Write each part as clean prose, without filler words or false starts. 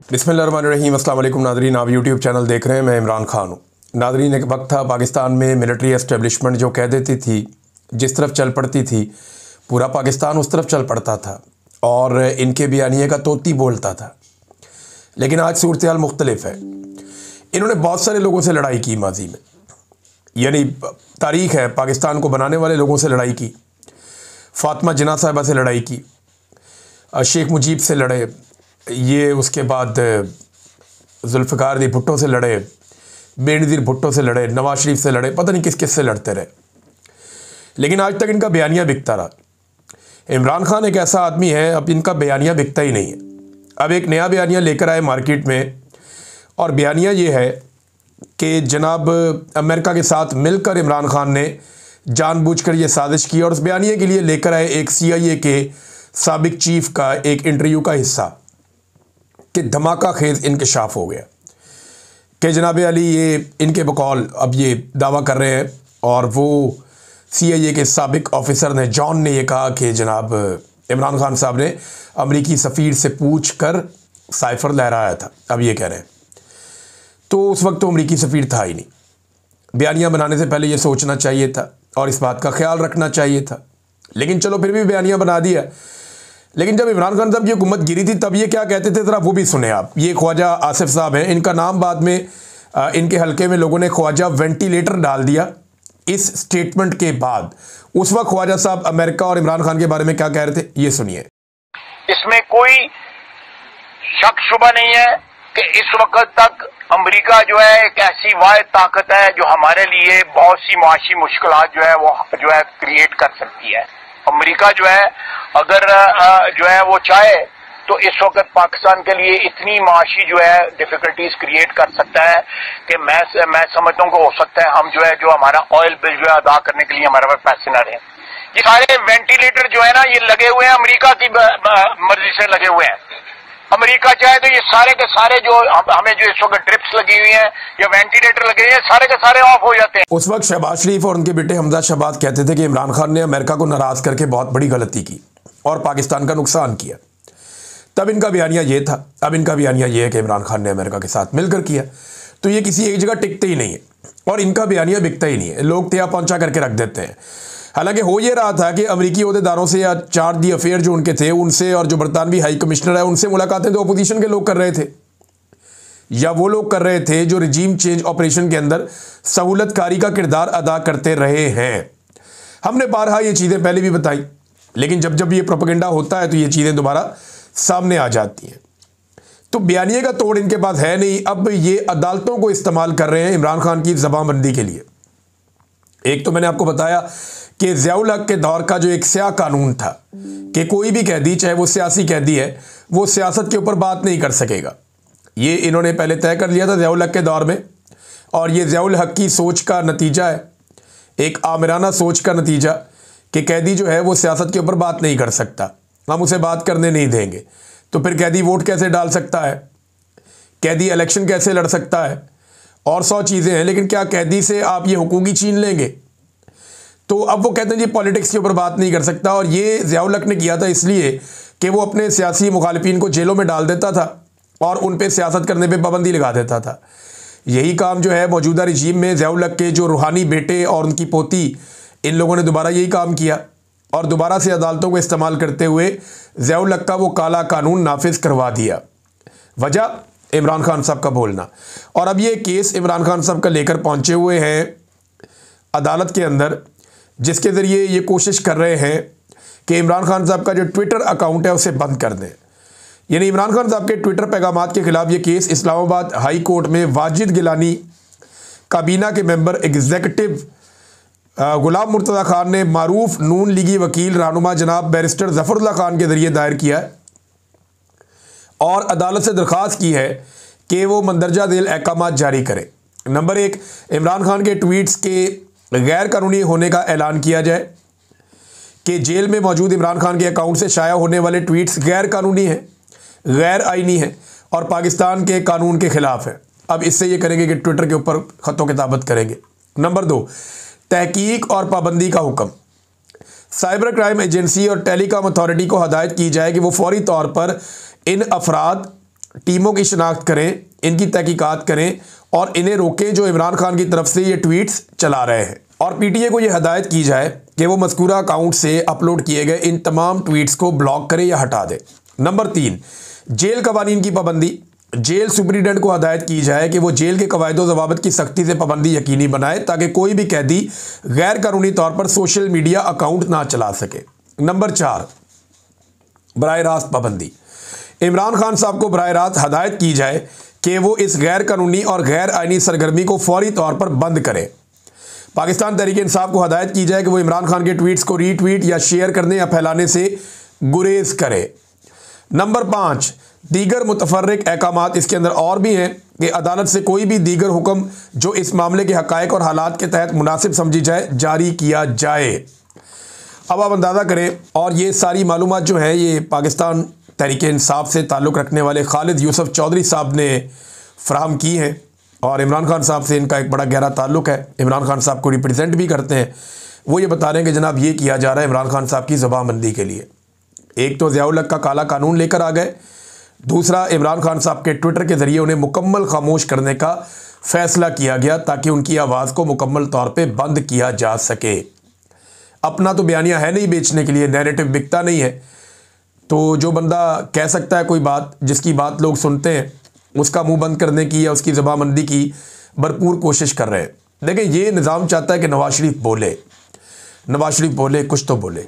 बिस्मिल्लाहिर्रहमानिर्रहीम। अस्सलाम वालेकुम नादरीन, आप यूट्यूब चैनल देख रहे हैं। मैं इमरान खान हूँ। नादरीन, एक वक्त था पाकिस्तान में मिलिट्री एस्टेब्लिशमेंट जो कह देती थी, जिस तरफ चल पड़ती थी, पूरा पाकिस्तान उस तरफ चल पड़ता था और इनके बयानिए का तोती बोलता था। लेकिन आज सूरत हाल मुख्तलिफ है। इन्होंने बहुत सारे लोगों से लड़ाई की माजी में, यानी तारीख़ है, पाकिस्तान को बनाने वाले लोगों से लड़ाई की, फ़ातिमा जिन्ना साहिबा से लड़ाई की, शेख मुजीब से लड़े, ये उसके बाद जुल्फ़िकार दी भुट्टो से लड़े, बेनज़ीर भुट्टो से लड़े, नवाज शरीफ से लड़े, पता नहीं किस किस से लड़ते रहे। लेकिन आज तक इनका बयानिया बिकता रहा। इमरान खान एक ऐसा आदमी है, अब इनका बयानिया बिकता ही नहीं है। अब एक नया बयानिया लेकर आए मार्केट में, और बयानिया ये है कि जनाब अमेरिका के साथ मिलकर इमरान खान ने जानबूझकर ये साजिश की, और उस बयानिए के लिए लेकर आए एक CIA के साबिक चीफ का एक इंटरव्यू का हिस्सा कि धमाका खेज इंकशाफ हो गया कि जनाब अली ये इनके बकौल अब ये दावा कर रहे हैं, और वो CIA के साबिक ऑफिसर ने, जॉन ने, ये कहा कि जनाब इमरान खान साहब ने अमरीकी सफ़ीर से पूछ कर साइफर लहराया था। अब ये कह रहे हैं, तो उस वक्त तो अमरीकी सफ़ीर था ही नहीं। बयानिया बनाने से पहले ये सोचना चाहिए था और इस बात का ख्याल रखना चाहिए था। लेकिन चलो, फिर भी बयानिया बना दिया। लेकिन जब इमरान खान साहब की हुकूमत गिरी थी, तब ये क्या कहते थे, ज़रा वो भी सुने आप। ये ख्वाजा आसिफ साहब हैं, इनका नाम बाद में इनके हलके में लोगों ने ख्वाजा वेंटिलेटर डाल दिया इस स्टेटमेंट के बाद। उस वक्त ख्वाजा साहब अमेरिका और इमरान खान के बारे में क्या कह रहे थे, ये सुनिए। इसमें कोई शक शुबा नहीं है कि इस वक्त तक अमेरिका जो है एक ऐसी वाहिद ताकत है जो हमारे लिए बहुत सी मुआशी मुश्किलात जो है वो जो है क्रिएट कर सकती है। अमेरिका जो है अगर जो है वो चाहे तो इस वक्त पाकिस्तान के लिए इतनी माशी जो है डिफिकल्टीज क्रिएट कर सकता है कि मैं समझता हूँ कि हो सकता है हम जो है जो हमारा ऑयल बिल जो है अदा करने के लिए हमारे पास पैसे न रहे। ये सारे वेंटिलेटर जो है ना, ये लगे हुए हैं अमेरिका की मर्जी से लगे हुए हैं। अमेरिका चाहे तो ये सारे के सारे जो हमें जो इस वक्त ड्रिप्स लगी हुई हैं या वेंटिलेटर लगे हुए हैं, सारे के सारे ऑफ हो जाते हैं। उस वक्त शहबाज शरीफ और उनके बेटे हमजा शहबाज कहते थे कि इमरान खान ने अमेरिका को नाराज़ करके बहुत बड़ी गलती की और पाकिस्तान का नुकसान किया। तब इनका बयानिया ये था। अब इनका बयानिया ये है कि इमरान खान ने अमेरिका के साथ मिलकर किया। तो ये किसी एक जगह टिकते ही नहीं है और इनका बयानिया बिकता ही नहीं है। लोग तया पहुंचा करके रख देते हैं। हालांकि हो ये रहा था कि अमरीकी ओहदेदारों से या चार्ज दी अफेयर जो उनके थे उनसे, और जो बरतानवी हाई कमिश्नर है उनसे मुलाकातें तो अपोजिशन के लोग कर रहे थे, या वो लोग कर रहे थे जो रिजीम चेंज ऑपरेशन के अंदर सहूलतकारी का किरदार अदा करते रहे हैं। हमने बारहा ये चीज़ें पहले भी बताई, लेकिन जब जब ये प्रोपेगेंडा होता है तो ये चीज़ें दोबारा सामने आ जाती हैं। तो बयानिए का तोड़ इनके पास है नहीं। अब ये अदालतों को इस्तेमाल कर रहे हैं इमरान खान की ज़बानबंदी के लिए। एक तो मैंने आपको बताया कि ज़ियाउल हक के दौर का जो एक स्याह कानून था कि कोई भी कैदी, चाहे वो सियासी कैदी है, वो सियासत के ऊपर बात नहीं कर सकेगा। ये इन्होंने पहले तय कर लिया था ज़ियाउल हक के दौर में, और ये ज़ियाउल हक की सोच का नतीजा है, एक आमिराना सोच का नतीजा, कि कैदी जो है वो सियासत के ऊपर बात नहीं कर सकता, हम उसे बात करने नहीं देंगे। तो फिर कैदी वोट कैसे डाल सकता है, कैदी इलेक्शन कैसे लड़ सकता है, और 100 चीज़ें हैं। लेकिन क्या कैदी से आप ये हुकूक ही छीन लेंगे? तो अब वो कहते हैं जी पॉलिटिक्स के ऊपर बात नहीं कर सकता। और ये ज़ियाउल हक ने किया था इसलिए कि वो अपने सियासी मुखालिफिन को जेलों में डाल देता था और उन पे सियासत करने पे पाबंदी लगा देता था। यही काम जो है मौजूदा रिजीम में ज़ियाउल हक के जो रूहानी बेटे और उनकी पोती, इन लोगों ने दोबारा यही काम किया और दोबारा से अदालतों को इस्तेमाल करते हुए ज़ियाउल हक का वो काला कानून नाफिज करवा दिया। वजह इमरान खान साहब का बोलना। और अब ये केस इमरान खान साहब का लेकर पहुँचे हुए हैं अदालत के अंदर, जिसके ज़रिए ये कोशिश कर रहे हैं कि इमरान खान साहब का जो ट्विटर अकाउंट है उसे बंद कर दें। यानी इमरान खान साहब के ट्विटर पैगामात के ख़िलाफ़ ये केस इस्लामाबाद हाई कोर्ट में वाजिद गिलानी काबीना के मेंबर एग्जीक्यूटिव गुलाम मुर्तज़ा खान ने मारूफ नून लीगी वकील रहनुमा जनाब बैरिस्टर ज़फ़रुल्लाह खान के ज़रिए दायर किया है, और अदालत से दरख्वास्त की है कि वो मंदरजा झेल अहकामात जारी करें। नंबर 1, इमरान खान के ट्वीट्स के गैर कानूनी होने का ऐलान किया जाए कि जेल में मौजूद इमरान खान के अकाउंट से शाया होने वाले ट्वीट्स गैर कानूनी हैं, गैर आईनी हैं और पाकिस्तान के कानून के ख़िलाफ़ है। अब इससे ये करेंगे कि ट्विटर के ऊपर ख़तों किताबत करेंगे। नंबर 2, तहकीक और पाबंदी का हुक्म। साइबर क्राइम एजेंसी और टेलीकॉम अथॉरिटी को हदायत की जाए कि वो फौरी तौर पर इन अफराद टीमों की शिनाख्त करें, इनकी तहकीकात करें और इन्हें रोकें जो इमरान खान की तरफ से ये ट्वीट्स चला रहे हैं। और पीटीए को ये हदायत की जाए कि वो मज़कूरा अकाउंट से अपलोड किए गए इन तमाम ट्वीट्स को ब्लॉक करे या हटा दे। नंबर 3, जेल कवानीन की पाबंदी। जेल सुपरिटेंडेंट को हदायत की जाए कि वो जेल के कवायदो ज़वाबित की सख्ती से पाबंदी यकीनी बनाए ताकि कोई भी कैदी गैर कानूनी तौर पर सोशल मीडिया अकाउंट ना चला सके। नंबर 4, बराह रास्त पाबंदी। इमरान खान साहब को बराह रास्त हदायत की जाए कि वो इस गैर कानूनी और गैर आइनी सरगर्मी को फौरी तौर पर बंद करें। पाकिस्तान तहरीक इंसाफ को हदायत की जाए कि वो इमरान खान के ट्वीट्स को रीट्वीट या शेयर करने या फैलाने से गुरेज करे। नंबर 5, दीगर मुतफर्रिक अहकामात। इसके अंदर और भी हैं कि अदालत से कोई भी दीगर हुक्म जो इस मामले के हकायक और हालात के तहत मुनासिब समझी जाए जारी किया जाए। अब आप अंदाज़ा करें, और ये सारी मालूमात जो है ये पाकिस्तान तहरीक इंसाफ से ताल्लुक़ रखने वाले खालिद यूसुफ चौधरी साहब ने फ्राहम की हैं और इमरान खान साहब से इनका एक बड़ा गहरा ताल्लुक़ है। इमरान खान साहब को रिप्रेजेंट भी करते हैं। वो ये बता रहे हैं कि जनाब ये किया जा रहा है इमरान खान साहब की ज़बानबंदी के लिए। एक तो ज़ियाउल हक का काला कानून लेकर आ गए, दूसरा इमरान खान साहब के ट्विटर के ज़रिए उन्हें मुकम्मल खामोश करने का फ़ैसला किया गया ताकि उनकी आवाज़ को मुकम्मल तौर पे बंद किया जा सके। अपना तो बयानिया है नहीं बेचने के लिए, नैरेटिव बिकता नहीं है, तो जो बंदा कह सकता है कोई बात जिसकी बात लोग सुनते हैं उसका मुंह बंद करने की या उसकी ज़बानबंदी की भरपूर कोशिश कर रहे हैं। देखिए, ये निज़ाम चाहता है कि नवाज शरीफ बोले, नवाज शरीफ बोले, कुछ तो बोले,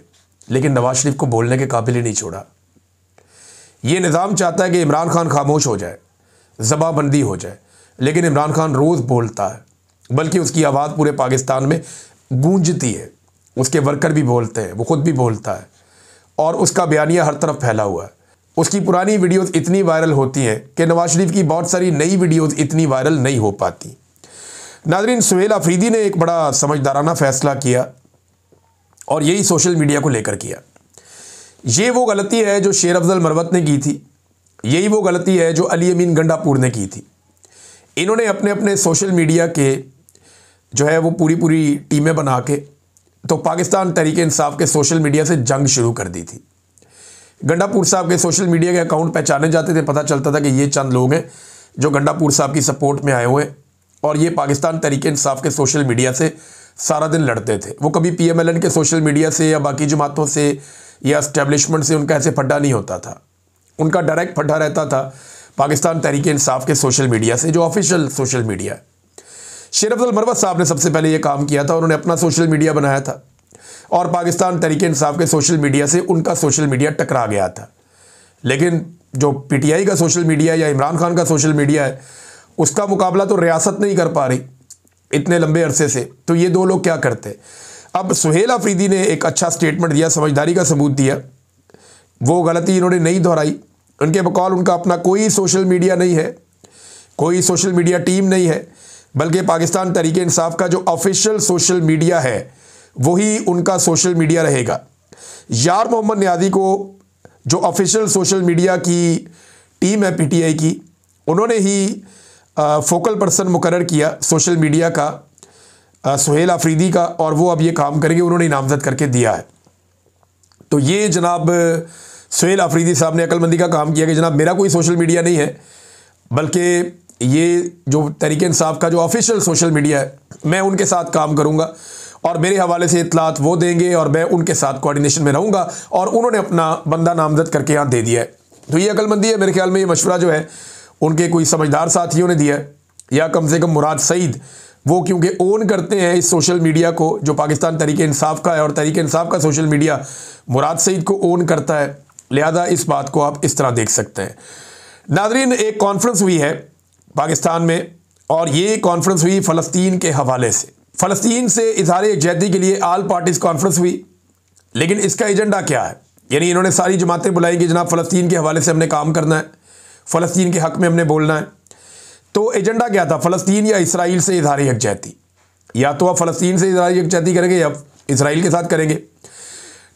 लेकिन नवाज शरीफ को बोलने के काबिल ही नहीं छोड़ा। ये निज़ाम चाहता है कि इमरान खान खामोश हो जाए, ज़बानबंदी हो जाए, लेकिन इमरान खान रोज़ बोलता है, बल्कि उसकी आवाज़ पूरे पाकिस्तान में गूंजती है। उसके वर्कर भी बोलते हैं, वो खुद भी बोलता है और उसका बयानिया हर तरफ फैला हुआ है। उसकी पुरानी वीडियोस इतनी वायरल होती हैं कि नवाज शरीफ की बहुत सारी नई वीडियोस इतनी वायरल नहीं हो पाती। नाज़रीन, सुहेल अफरीदी ने एक बड़ा समझदाराना फ़ैसला किया और यही सोशल मीडिया को लेकर किया। ये वो गलती है जो शेर अफजल मरवत ने की थी, यही वो गलती है जो अली अमीन गंडापुर ने की थी। इन्होंने अपने अपने सोशल मीडिया के जो है वो पूरी टीमें बना के तो पाकिस्तान तहरीक इंसाफ के सोशल मीडिया से जंग शुरू कर दी थी। गंडापुर साहब के सोशल मीडिया के अकाउंट पहचाने जाते थे, पता चलता था कि ये चंद लोग हैं जो गंडापुर साहब की सपोर्ट में आए हुए हैं और ये पाकिस्तान तहरीक इंसाफ के सोशल मीडिया से सारा दिन लड़ते थे। वो कभी PMLN के सोशल मीडिया से या बाकी जमातों से या एस्टेब्लिशमेंट से उनका ऐसे फड्डा नहीं होता था। उनका डायरेक्ट फड्डा रहता था पाकिस्तान तहरीक इंसाफ के सोशल मीडिया से, जो ऑफिशियल सोशल मीडिया है। शेर अफजल मरवत साहब ने सबसे पहले ये काम किया था। उन्होंने अपना सोशल मीडिया बनाया था और पाकिस्तान तहरीक इंसाफ के सोशल मीडिया से उनका सोशल मीडिया टकरा गया था। लेकिन जो PTI का सोशल मीडिया या इमरान खान का सोशल मीडिया है, उसका मुकाबला तो रियासत नहीं कर पा रही इतने लंबे अरसे से। तो ये दो लोग क्या करते? अब सुहेल अफरीदी ने एक अच्छा स्टेटमेंट दिया, समझदारी का सबूत दिया। वो गलती इन्होंने नहीं दोहराई। उनके बकौल उनका अपना कोई सोशल मीडिया नहीं है, कोई सोशल मीडिया टीम नहीं है, बल्कि पाकिस्तान तहरीक इंसाफ का जो ऑफिशियल सोशल मीडिया है वही उनका सोशल मीडिया रहेगा। यार मोहम्मद नियाज़ी को जो ऑफिशियल सोशल मीडिया की टीम है PTI की, उन्होंने ही फोकल पर्सन मुकर्रर किया सोशल मीडिया का सुहेल अफरीदी का, और वो अब ये काम करेंगे, उन्होंने नामजद करके दिया है। तो ये जनाब सुहेल अफरीदी साहब ने अक्लमंदी का काम किया कि जनाब मेरा कोई सोशल मीडिया नहीं है, बल्कि ये जो तहरीक इंसाफ का जो ऑफिशियल सोशल मीडिया है मैं उनके साथ काम करूंगा और मेरे हवाले से इतलात वो देंगे और मैं उनके साथ कोऑर्डिनेशन में रहूंगा। और उन्होंने अपना बंदा नामजद करके यहाँ दे दिया है। तो ये अक्लमंदी है। मेरे ख्याल में ये मशवरा जो है उनके कोई समझदार साथियों ने दिया है, या कम से कम मुराद सईद, वो क्योंकि ओन करते हैं इस सोशल मीडिया को जो पाकिस्तान तहरीक इंसाफ का है और तहरीक इंसाफ का सोशल मीडिया मुराद सईद को ओन करता है, लिहाजा इस बात को आप इस तरह देख सकते हैं। नाज़रीन, एक कॉन्फ्रेंस हुई है पाकिस्तान में और ये कॉन्फ्रेंस हुई फ़लस्तीन के हवाले से। फ़लस्तीन से इजहार यकजहती के लिए आल पार्टीज़ कॉन्फ्रेंस हुई, लेकिन इसका एजेंडा क्या है? यानी इन्होंने सारी जमातें बुलाई कि जनाब फ़लस्तीन के हवाले से हमने काम करना है, फ़लस्तीन के हक़ में हमने बोलना है। तो एजेंडा क्या था? फ़लस्तीन या इसराइल से इजहार यकजहती। या तो आप फ़लस्तीन से इजहार यकजहती करेंगे या इसराइल के साथ करेंगे।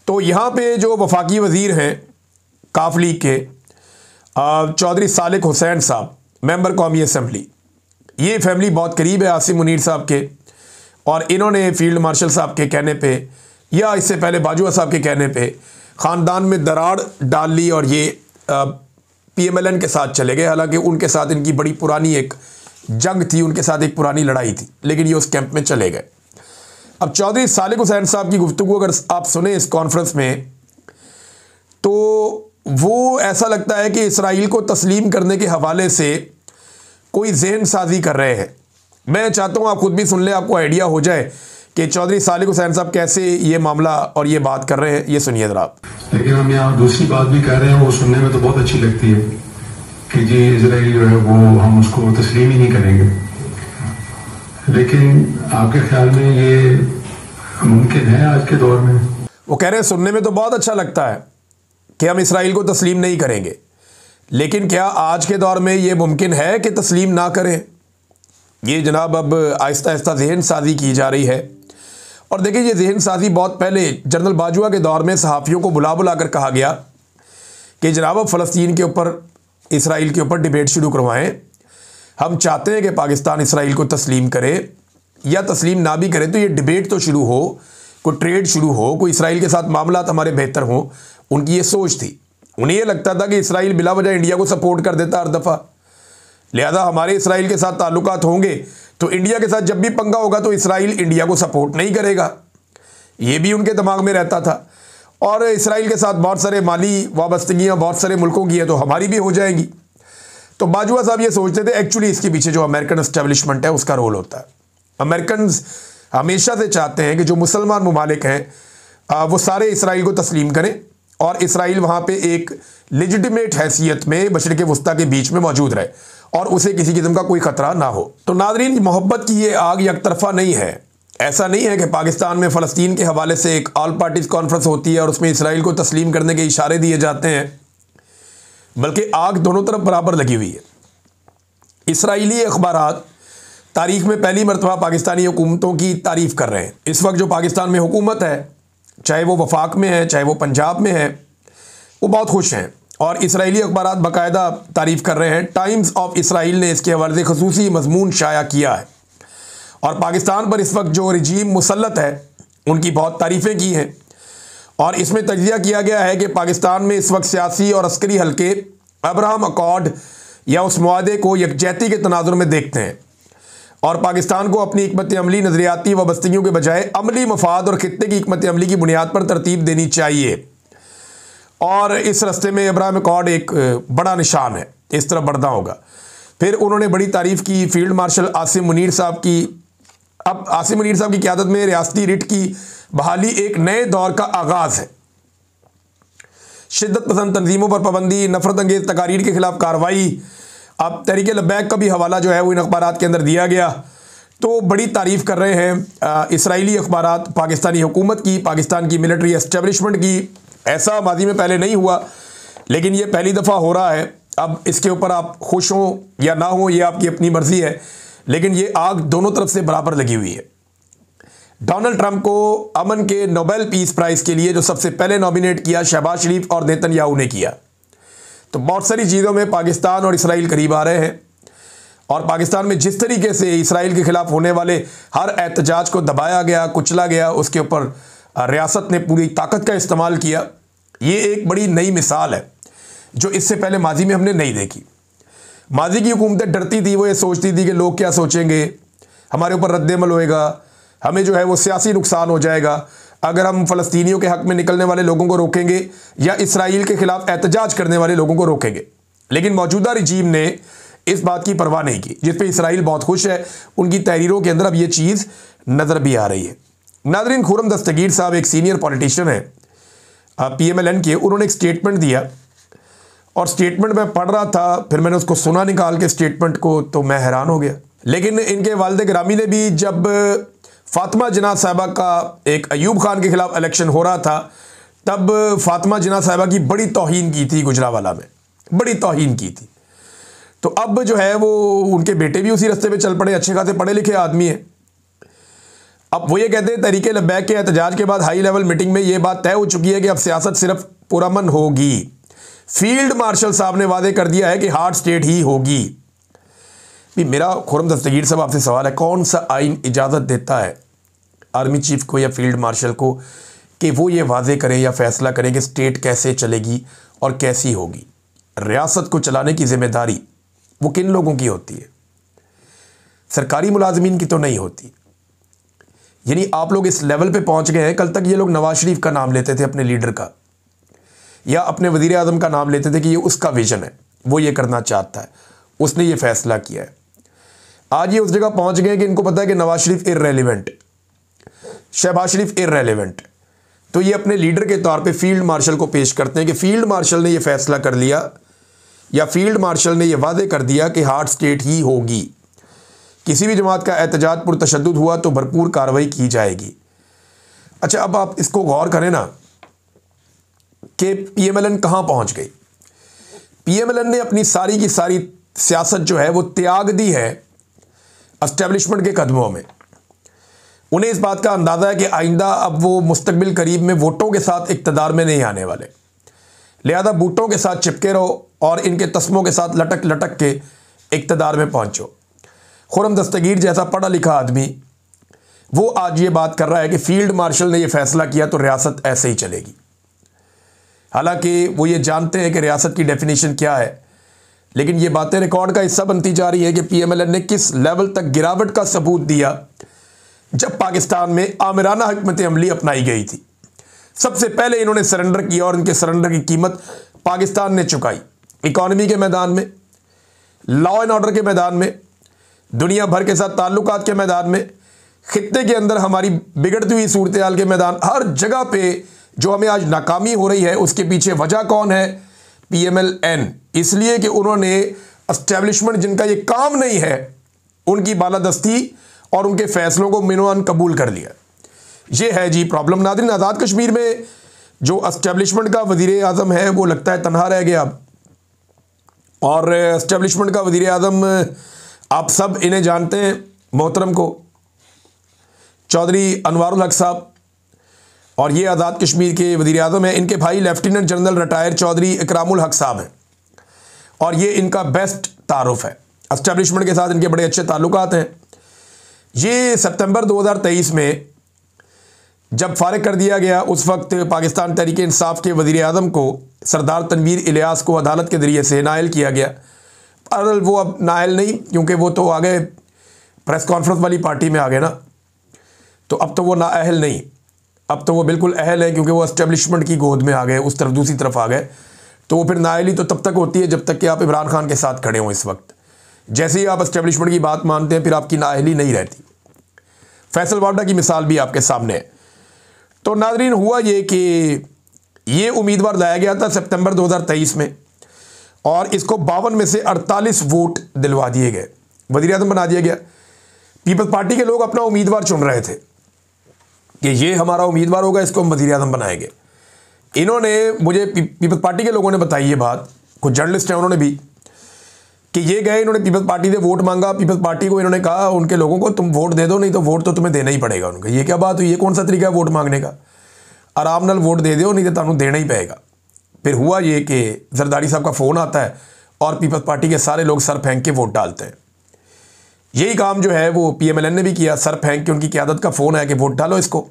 तो यहाँ पे जो वफाकी वज़ीर हैं काफ लीग के चौधरी सालिक हुसैन साहब, मेंबर कौमी असम्बली, ये फैमिली बहुत करीब है आसिम मुनीर साहब के, और इन्होंने फील्ड मार्शल साहब के कहने पे या इससे पहले बाजुआ साहब के कहने पे ख़ानदान में दरार डाल ली और ये PMLN के साथ चले गए। हालांकि उनके साथ इनकी बड़ी पुरानी एक जंग थी, उनके साथ एक पुरानी लड़ाई थी, लेकिन ये उस कैंप में चले गए। अब चौधरी सालिक हुसैन साहब की गुफ्तगू अगर आप सुने इस कॉन्फ्रेंस में, तो वो ऐसा लगता है कि इसराइल को तस्लीम करने के हवाले से कोई जहन साजी कर रहे हैं। मैं चाहता हूँ आप खुद भी सुन लें, आपको आइडिया हो जाए कि चौधरी सालिक हुसैन साहब कैसे ये मामला और ये बात कर रहे हैं। ये सुनिए जरा आप। लेकिन हम यहाँ दूसरी बात भी कह रहे हैं, वो सुनने में तो बहुत अच्छी लगती है कि जी इजराइल जो है वो हम उसको तस्लीम ही नहीं करेंगे, लेकिन आपके ख्याल में ये मुमकिन है आज के दौर में? वो कह रहे हैं सुनने में तो बहुत अच्छा लगता है कि हम इसराइल को तस्लीम नहीं करेंगे, लेकिन क्या आज के दौर में ये मुमकिन है कि तस्लीम ना करें? ये जनाब अब आहिस्ता आहिस्ता जहन साजी की जा रही है। और देखिए, ये जहन साजी बहुत पहले जनरल बाजवा के दौर में सहाफ़ियों को बुला बुला कर कहा गया कि जनाब अब फ़लस्तीन के ऊपर, इसराइल के ऊपर डिबेट शुरू करवाएं। हम चाहते हैं कि पाकिस्तान इसराइल को तस्लीम करे, या तस्लीम ना भी करे तो ये डिबेट तो शुरू हो, कोई ट्रेड शुरू हो, कोई इसराइल के साथ मामलात हमारे बेहतर हों। उनकी ये सोच थी। उन्हें ये लगता था कि इसराइल बिला वजह इंडिया को सपोर्ट कर देता हर दफ़ा, लिहाजा हमारे इसराइल के साथ ताल्लुकात होंगे तो इंडिया के साथ जब भी पंगा होगा तो इसराइल इंडिया को सपोर्ट नहीं करेगा। ये भी उनके दिमाग में रहता था। और इसराइल के साथ बहुत सारे माली वाबस्तगियाँ बहुत सारे मुल्कों की है, तो हमारी भी हो जाएंगी। तो बाजवा साहब ये सोचते थे। एक्चुअली इसके पीछे जो अमेरिकन एस्टेब्लिशमेंट है उसका रोल होता है। अमेरिकन हमेशा से चाहते हैं कि जो मुसलमान ममालिक हैं वो सारे इसराइल को तस्लीम करें और इसराइल वहाँ पे एक लेजिटिमेट हैसियत में मशरिक़ वस्ता के बीच में मौजूद रहे और उसे किसी किस्म का कोई ख़तरा ना हो। तो नाज़रीन, मोहब्बत की ये आग एक तरफा नहीं है। ऐसा नहीं है कि पाकिस्तान में फ़लस्तीन के हवाले से एक ऑल पार्टीज़ कॉन्फ्रेंस होती है और उसमें इसराइल को तस्लीम करने के इशारे दिए जाते हैं, बल्कि आग दोनों तरफ बराबर लगी हुई है। इसराइली अखबारात तारीख़ में पहली मरतबा पाकिस्तानी हुकूमतों की तारीफ़ कर रहे हैं। इस वक्त जो पाकिस्तान में हुकूमत है, चाहे वो वफाक में है चाहे वो पंजाब में है, वो बहुत खुश हैं और इसराइली अखबारात बाकायदा तारीफ़ कर रहे हैं। टाइम्स ऑफ इसराइल ने इसके हवाले से खसूसी मजमून शाया किया है और पाकिस्तान पर इस वक्त जो रजीम मुसल्लत है उनकी बहुत तारीफ़ें की हैं। और इसमें तज्जिया किया गया है कि पाकिस्तान में इस वक्त सियासी और अस्करी हल्के अब्राहम अकॉर्ड या उस मुआहदे को यकजहती के तनाजुर में देखते हैं और पाकिस्तान को अपनी हिकमत अमली नज़रियाती वाबस्तगियों के बजाय अमली मफाद और खित्ते की हिकमत अमली की बुनियाद पर तरतीब देनी चाहिए। और इस रस्ते में अब्राहम अकॉर्ड एक बड़ा निशान है, इस तरफ बढ़ना होगा। फिर उन्होंने बड़ी तारीफ़ की फील्ड मार्शल आसिम मुनीर साहब की। अब आसिम मुनीर साहब की क़यादत में रियासती रिट की बहाली एक नए दौर का आगाज़ है। शिद्दत पसंद तंजीमों पर पाबंदी, नफरत अंगेज़ तकारीर के खिलाफ कार्रवाई। अब तहरीक लब्बैक का भी हवाला जो है वो इन अखबारात के अंदर दिया गया। तो बड़ी तारीफ़ कर रहे हैं इसराइली अखबारात पाकिस्तानी हुकूमत की, पाकिस्तान की मिलिट्री एस्टेब्लिशमेंट की। ऐसा माजी में पहले नहीं हुआ, लेकिन ये पहली दफ़ा हो रहा है। अब इसके ऊपर आप खुश हों या ना हों ये आपकी अपनी मर्ज़ी है, लेकिन ये आग दोनों तरफ से बराबर लगी हुई है। डोनाल्ड ट्रंप को अमन के नोबेल पीस प्राइज़ के लिए जो सबसे पहले नॉमिनेट किया शहबाज शरीफ और नेतन्याहू ने किया। तो बहुत सारी चीज़ों में पाकिस्तान और इसराइल करीब आ रहे हैं और पाकिस्तान में जिस तरीके से इसराइल के ख़िलाफ़ होने वाले हर एहतजाज को दबाया गया, कुचला गया, उसके ऊपर रियासत ने पूरी ताकत का इस्तेमाल किया। ये एक बड़ी नई मिसाल है जो इससे पहले माजी में हमने नहीं देखी। माजी की हुकूमतें डरती थी, वो ये सोचती थी कि लोग क्या सोचेंगे, हमारे ऊपर रद्द-ए-अमल होएगा, हमें जो है वो सियासी नुकसान हो जाएगा अगर हम फ़लस्तीनियों के हक़ में निकलने वाले लोगों को रोकेंगे या इसराइल के ख़िलाफ़ एहतजाज करने वाले लोगों को रोकेंगे। लेकिन मौजूदा रजीम ने इस बात की परवाह नहीं की, जिस पे इसराइल बहुत खुश है। उनकी तहरीरों के अंदर अब ये चीज़ नज़र भी आ रही है। नाज़रीन, खुर्रम दस्तगीर साहब एक सीनियर पॉलिटिशियन है PMLN के। उन्होंने एक स्टेटमेंट दिया और स्टेटमेंट मैं पढ़ रहा था, फिर मैंने उसको सुना निकाल के स्टेटमेंट को, तो मैं हैरान हो गया। लेकिन इनके वालिद गिरामी ने भी जब फ़ातिमा जिन्ना साहिबा का एक अयूब खान के ख़िलाफ़ इलेक्शन हो रहा था तब फ़ातिमा जिन्ना साहिबा की बड़ी तौहीन की थी, गुजरावाला में बड़ी तौहीन की थी। तो अब जो है वो उनके बेटे भी उसी रास्ते पे चल पड़े, अच्छे खासे पढ़े लिखे आदमी हैं। अब वो ये कहते हैं तहरीक लब्बैक के एहतजाज के बाद हाई लेवल मीटिंग में ये बात तय हो चुकी है कि अब सियासत सिर्फ पुरअमन होगी। फील्ड मार्शल साहब ने वादे कर दिया है कि हार्ड स्टेट ही होगी। भी मेरा खुर्रम दस्तगीर साहब आपसे सवाल है, कौन सा आइन इजाज़त देता है आर्मी चीफ को या फील्ड मार्शल को कि वो ये वाजे करें या फ़ैसला करें कि स्टेट कैसे चलेगी और कैसी होगी? रियासत को चलाने की जिम्मेदारी वो किन लोगों की होती है? सरकारी मुलाजमीन की तो नहीं होती। यानी आप लोग इस लेवल पे पहुंच गए हैं, कल तक ये लोग नवाज शरीफ का नाम लेते थे अपने लीडर का, या अपने वजीर आज़म का नाम लेते थे कि ये उसका विजन है, वो ये करना चाहता है, उसने ये फैसला किया है। आज ये उस जगह पहुंच गए कि इनको पता है कि नवाज शरीफ इररेलेवेंट, शहबाज शरीफ इररेलेवेंट, तो ये अपने लीडर के तौर पे फील्ड मार्शल को पेश करते हैं कि फील्ड मार्शल ने ये फैसला कर लिया, या फील्ड मार्शल ने ये वादे कर दिया कि हार्ड स्टेट ही होगी, किसी भी जमात का एहतजाज पुरतशद्दुद हुआ तो भरपूर कार्रवाई की जाएगी। अच्छा, अब आप इसको गौर करें ना कि पीएमएलएन कहाँ पहुँच गई। पीएमएलएन ने अपनी सारी की सारी सियासत जो है वो त्याग दी है एस्टेब्लिशमेंट के कदमों में। उन्हें इस बात का अंदाज़ा है कि आइंदा अब वो मुस्तकबिल करीब में वोटों के साथ इक़्तिदार में नहीं आने वाले, लिहाजा बूटों के साथ चिपके रहो और इनके तस्मों के साथ लटक लटक के इक़्तिदार में पहुँचो। खुर्रम दस्तगीर जैसा पढ़ा लिखा आदमी वो आज ये बात कर रहा है कि फील्ड मार्शल ने ये फैसला किया तो रियासत ऐसे ही चलेगी। हालांकि वो ये जानते हैं कि रियासत की डेफिनेशन क्या है, लेकिन ये बातें रिकॉर्ड का हिस्सा बनती जा रही है कि पीएमएलएन ने किस लेवल तक गिरावट का सबूत दिया जब पाकिस्तान में आमिराना हिकमत अमली अपनाई गई थी। सबसे पहले इन्होंने सरेंडर किया और इनके सरेंडर की कीमत पाकिस्तान ने चुकाई। इकॉनमी के मैदान में, लॉ एंड ऑर्डर के मैदान में, दुनिया भर के साथ ताल्लुकात के मैदान में, खित्ते के अंदर हमारी बिगड़ती हुई सूरत हाल के मैदान, हर जगह पे जो हमें आज नाकामी हो रही है उसके पीछे वजह कौन है? पीएमएलएन। इसलिए कि उन्होंने एस्टेब्लिशमेंट जिनका ये काम नहीं है उनकी बालादस्ती और उनके फैसलों को मिनोअन कबूल कर लिया। ये है जी प्रॉब्लम। नाज़रीन, आज़ाद कश्मीर में जो एस्टेब्लिशमेंट का वज़ीर आज़म है वो लगता है तनहा रह गया अब, और एस्टेब्लिशमेंट का वज़ीर आज़म आप सब इन्हें जानते हैं, मोहतरम को, चौधरी अनवारुल हक साहब, और ये आज़ाद कश्मीर के वज़ीर आज़म हैं। इनके भाई lieutenant general retire Chaudhary Ikramul हक साहब हैं, और ये इनका बेस्ट तारुफ है एस्टेब्लिशमेंट के साथ, इनके बड़े अच्छे ताल्लुकात हैं। ये सितंबर 2023 में जब फारिग कर दिया गया, उस वक्त पाकिस्तान तहरीक इंसाफ के वज़ीर आज़म को सरदार तनवीर इलियास को अदालत के ज़रिए से नाअहल किया गया। पर वो अब नाअहल नहीं, क्योंकि वो तो आ गए प्रेस कॉन्फ्रेंस वाली पार्टी में आ गए ना, तो अब तो वो नाअहल नहीं, अब तो वो बिल्कुल अहल है, क्योंकि वो एस्टेब्लिशमेंट की गोद में आ गए, उस तरफ दूसरी तरफ आ गए। तो वो फिर नाअहली तो तब तक होती है जब तक कि आप इमरान खान के साथ खड़े हों। इस वक्त जैसे ही आप एस्टेब्लिशमेंट की बात मानते हैं फिर आपकी नाअहली नहीं रहती। फैसल वाडा की मिसाल भी आपके सामने है। तो नाज़रीन, हुआ ये कि ये उम्मीदवार लाया गया था सितंबर 2023 में, और इसको 52 में से 48 वोट दिलवा दिए गए, वज़ीर आज़म बना दिया गया। पीपल्स पार्टी के लोग अपना उम्मीदवार चुन रहे थे कि ये हमारा उम्मीदवार होगा, इसको हम वज़ीर आज़म बनाएंगे। इन्होंने, मुझे पीपल्स पार्टी के लोगों ने बताई ये बात, कुछ जर्नलिस्ट हैं उन्होंने भी, कि ये गए, इन्होंने पीपल्स पार्टी से वोट मांगा। पीपल्स पार्टी को इन्होंने कहा उनके लोगों को, तुम वोट दे दो, नहीं तो वोट तो तुम्हें देना ही पड़ेगा। उनका ये क्या बात हुई? ये कौन सा तरीका है वोट मांगने का? आराम नाल वोट दे दो, नहीं तो तुम्हें देना ही पड़ेगा। फिर हुआ ये कि जरदारी साहब का फ़ोन आता है और पीपल्स पार्टी के सारे लोग सर फेंक के वोट डालते हैं। यही काम जो है वो पीएमएलएन ने भी किया, सर फेंक के उनकी क़यादत का फ़ोन है कि वोट डालो इसको,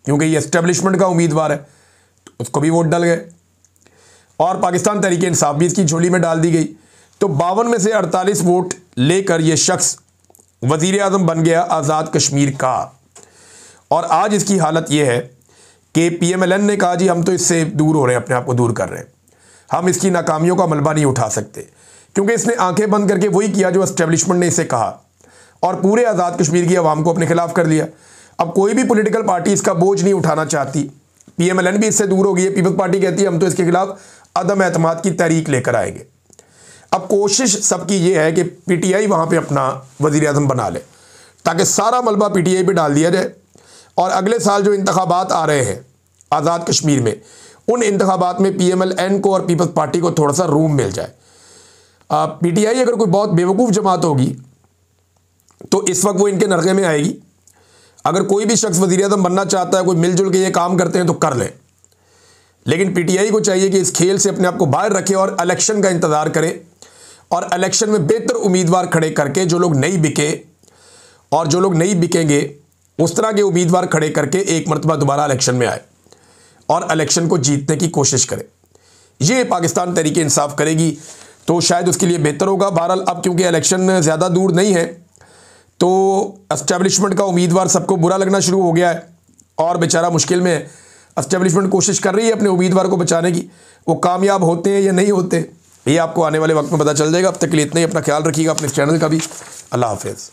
क्योंकि ये एस्टेब्लिशमेंट का उम्मीदवार है, तो उसको भी वोट डल गए, और पाकिस्तान तहरीक इंसाफ भी इसकी झोली में डाल दी गई। तो 52 में से 48 वोट लेकर ये शख्स वज़ीर आज़म बन गया आज़ाद कश्मीर का। और आज इसकी हालत ये है कि पीएमएलएन ने कहा जी हम तो इससे दूर हो रहे हैं, अपने आप को दूर कर रहे हैं, हम इसकी नाकामियों का मलबा नहीं उठा सकते, क्योंकि इसने आंखें बंद करके वही किया जो एस्टेब्लिशमेंट ने इसे कहा, और पूरे आज़ाद कश्मीर की आवाम को अपने खिलाफ कर लिया। अब कोई भी पॉलिटिकल पार्टी इसका बोझ नहीं उठाना चाहती। पीएमएलएन भी इससे दूर हो गई है। पीपल्स पार्टी कहती है हम तो इसके खिलाफ अदम एतमाद की तहरीक लेकर आएंगे। अब कोशिश सबकी ये है कि पीटीआई वहाँ पे अपना वज़ीर आज़म बना ले, ताकि सारा मलबा पीटीआई पे डाल दिया जाए, और अगले साल जो इंतखाबात आ रहे हैं आज़ाद कश्मीर में, उन इंतखाबात में पीएमएलएन को और पीपल्स पार्टी को थोड़ा सा रूम मिल जाए। पीटीआई अगर कोई बहुत बेवकूफ़ जमात होगी तो इस वक्त वो इनके नरक़े में आएगी। अगर कोई भी शख्स वज़ीर आज़म बनना चाहता है, कोई मिलजुल के ये काम करते हैं तो कर लें, लेकिन पीटीआई को चाहिए कि इस खेल से अपने आप को बाहर रखे और इलेक्शन का इंतज़ार करे, और इलेक्शन में बेहतर उम्मीदवार खड़े करके, जो लोग नहीं बिके और जो लोग नहीं बिकेंगे उस तरह के उम्मीदवार खड़े करके एक मरतबा दोबारा इलेक्शन में आए और इलेक्शन को जीतने की कोशिश करे। ये पाकिस्तान तहरीक इंसाफ करेगी तो शायद उसके लिए बेहतर होगा। बहरहाल अब क्योंकि इलेक्शन ज़्यादा दूर नहीं है तो एस्टेब्लिशमेंट का उम्मीदवार सबको बुरा लगना शुरू हो गया है और बेचारा मुश्किल में है। एस्टेब्लिशमेंट कोशिश कर रही है अपने उम्मीदवार को बचाने की, वो कामयाब होते हैं या नहीं होते ये आपको आने वाले वक्त में पता चल जाएगा। अब तक के लिए इतना ही, अपना ख्याल रखिएगा, अपने चैनल का भी। अल्लाह हाफिज़।